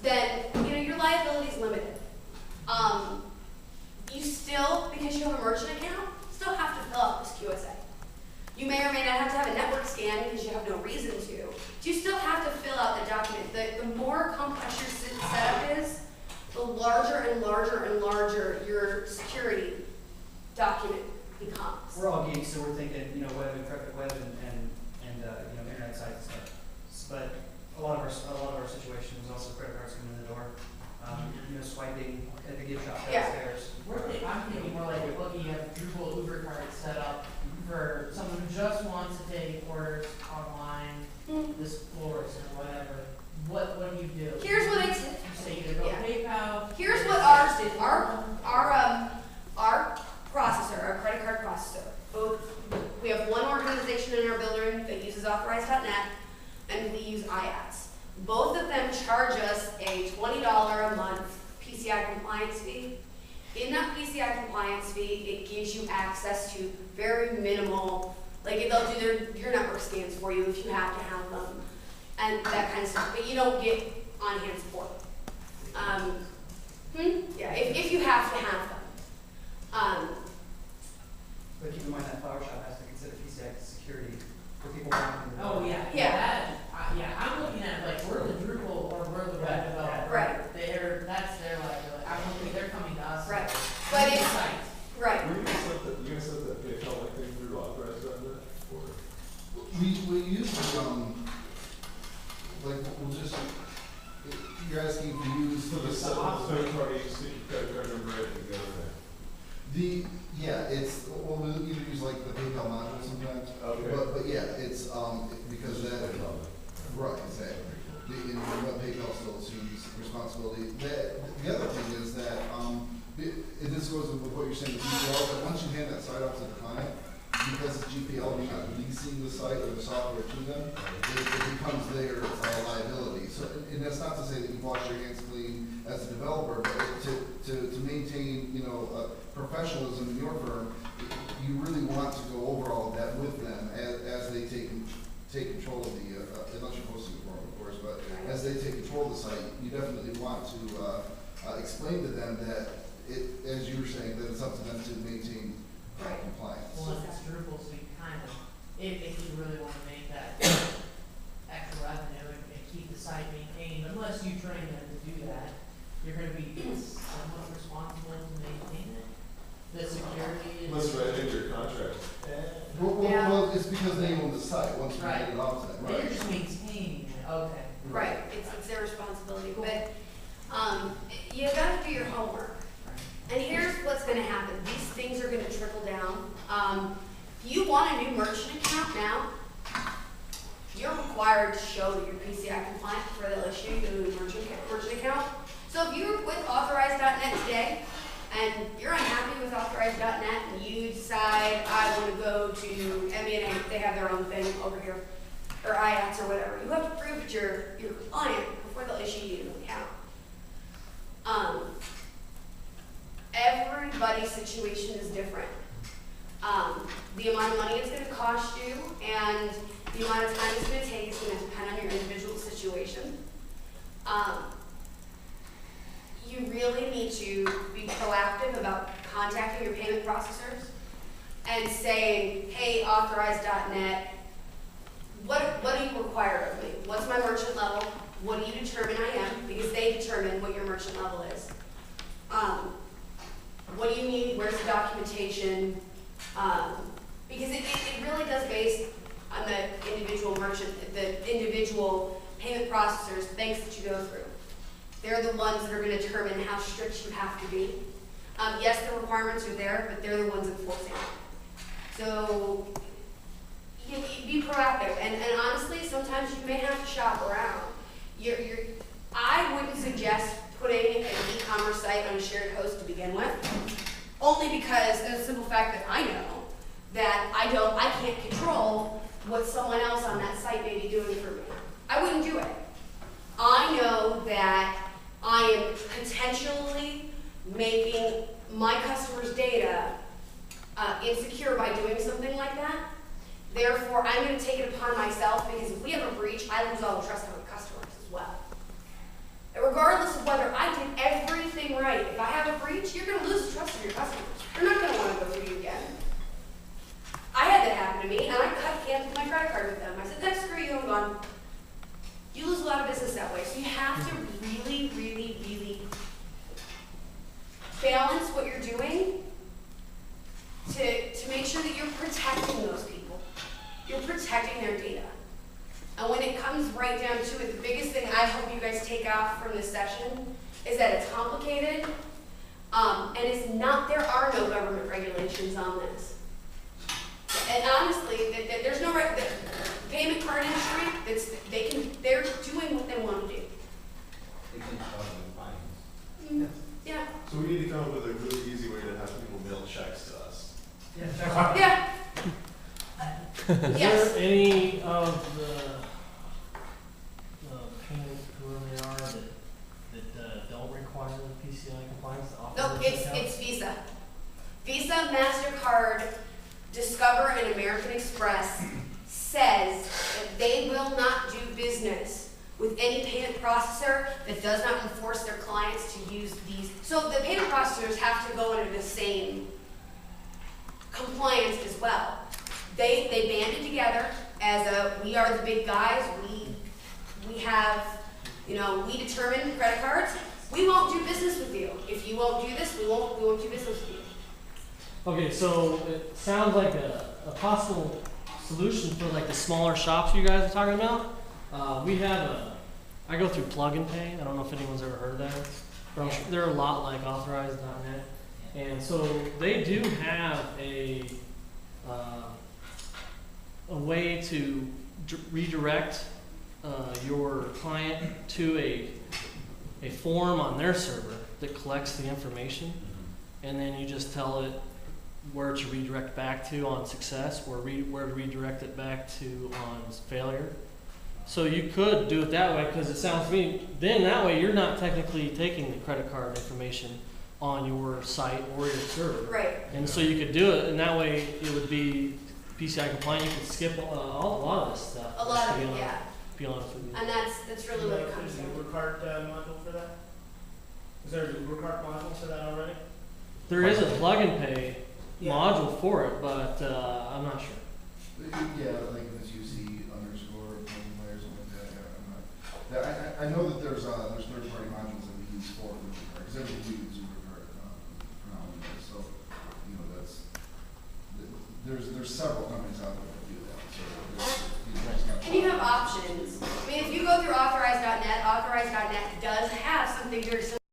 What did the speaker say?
then your liability is limited. You still, because you have a merchant account, still have to fill out this QSA. You may or may not have to have a network scan because you have no reason to. But you still have to fill out the document. The more complex your setup is, the larger and larger and larger your security document becomes. We're all geeks, so we're thinking, web and internet sites and stuff. But a lot of our situation was also credit cards coming in the door. Swiping at the gift shop downstairs. I'm thinking more like, look, you have Drupal Uber cards set up for someone who just wants to take orders online, this florist or whatever. What do you do? Here's what you say either go PayPal. Here's what our processor, our credit card processor. We have one organization in our building that uses authorized.net, and we use IATS. Both of them charge us a $20 a month PCI compliance fee. In that PCI compliance fee, it gives you access to very minimal, like they'll do your network scans for you if you have to have them, and that kind of stuff. But you don't get on-hand support. Yeah, if you have to have them. But keep in mind that flower shop has to consider PCI security for people walking in the door. Oh yeah, I'm looking at like we're the Drupal or we're the web developer. Right. That's their liability. I don't think they're coming to us. Right. But it's sites. right. Were you gonna set that PayPal like thing through authorized.net? We usually we'll just you're asking if we use For the third party, you stick your credit card number right and go there. We either use like the PayPal module sometimes. Okay. But yeah, it's because that right, exactly. PayPal still assumes responsibility. The other thing is that and this goes with what you're saying with GPL, that once you hand that site off to the client, because it's GPL, you're not leasing the site or the software to them, it becomes their liability. So, and that's not to say that you wash your hands clean as a developer, but to maintain, professionalism in your firm, you really want to go over all of that with them as they take control of the, unless you're hosting the forum, of course, but as they take control of the site, you definitely want to explain to them that as you were saying, that it's up to them to maintain compliance. Well, if it's Drupal, so you kind of, if you really want to make that extra revenue and keep the site maintained, unless you train them to do that, you're going to be somewhat responsible to maintain it. The security. That's right in your contract. Well, it's because they own the site once you hand it off to them. They're just maintaining it. Okay. Right. It's their responsibility, but you got to do your homework. And here's what's going to happen. These things are going to trickle down. If you want a new merchant account now, you're required to show that you're PCI compliant before they'll issue you a new merchant account. So if you're with authorized.net today, and you're unhappy with authorized.net, and you decide, I want to go to MENA, they have their own thing over here, or IATS or whatever, you have to prove that you're compliant before they'll issue you an account. Everybody's situation is different. The amount of money it's going to cost you and the amount of time it's going to take is going to depend on your individual situation. You really need to be proactive about contacting your payment processors and saying, hey, authorized.net, what do you require of me? What's my merchant level? What do you determine I am? Because they determine what your merchant level is. What do you need? Where's the documentation? Because it really does base on the individual merchant, the individual payment processors, banks that you go through. They're the ones that are going to determine how strict you have to be. Yes, the requirements are there, but they're the ones enforcing it. So you be proactive. And honestly, sometimes you may have to shop around. I wouldn't suggest putting an e-commerce site on a shared host to begin with, only because of the simple fact that I know that I can't control what someone else on that site may be doing for me. I wouldn't do it. I know that I am potentially making my customers' data insecure by doing something like that. Therefore, I'm going to take it upon myself, because if we have a breach, I lose all the trust of my customers as well. And regardless have from this session is that it's complicated, and it's not, there are no government regulations on this. And honestly, there's no, the payment card industry, they're doing what they want to do. They can charge them fines. Yeah, So we need to come up with a really easy way to have people mail checks to us. yeah. Is Yes. there any of the payments, whoever they are, that don't require the PCI compliance to offer? No, those accounts? it's Visa. Visa, MasterCard, Discover, and American Express says that they will not do business with any payment processor that does not enforce their clients to use these. So the payment processors have to go under the same compliance as well. They banded together as we are the big guys, we have, we determine credit cards. We won't do business with you. If you won't do this, we won't do business with you. Okay, so it sounds like a possible solution for like the smaller shops you guys are talking about. I go through Plug and Pay. I don't know if anyone's ever heard of that, but I'm sure they're a lot like Authorize.net. And so they do have a way to redirect your client to a form on their server that collects the information, and then you just tell it where to redirect back to on success, where to redirect it back to on failure. So you could do it that way, because it sounds to me, then that way you're not technically taking the credit card information on your site or your server. Right. And so you could do it, and that way it would be PCI compliant. You could skip a lot of this stuff. A lot of to it, be honest- yeah. to be honest with you. And that's really what it comes Is there down an Uber cart module for that? Is there an Uber cart module for that already? There is a plug and pay Yeah. module for it, but I'm not sure. Yeah, like this UC underscore something or something like that, yeah, I'm not. Yeah, I know that there's third-party modules that we use for Uber card, because everybody uses Uber card, for now anyway, so, there's several companies out there that do that, so there's. And you have options. I mean, if you go through Authorize.net, Authorize.net does have something very similar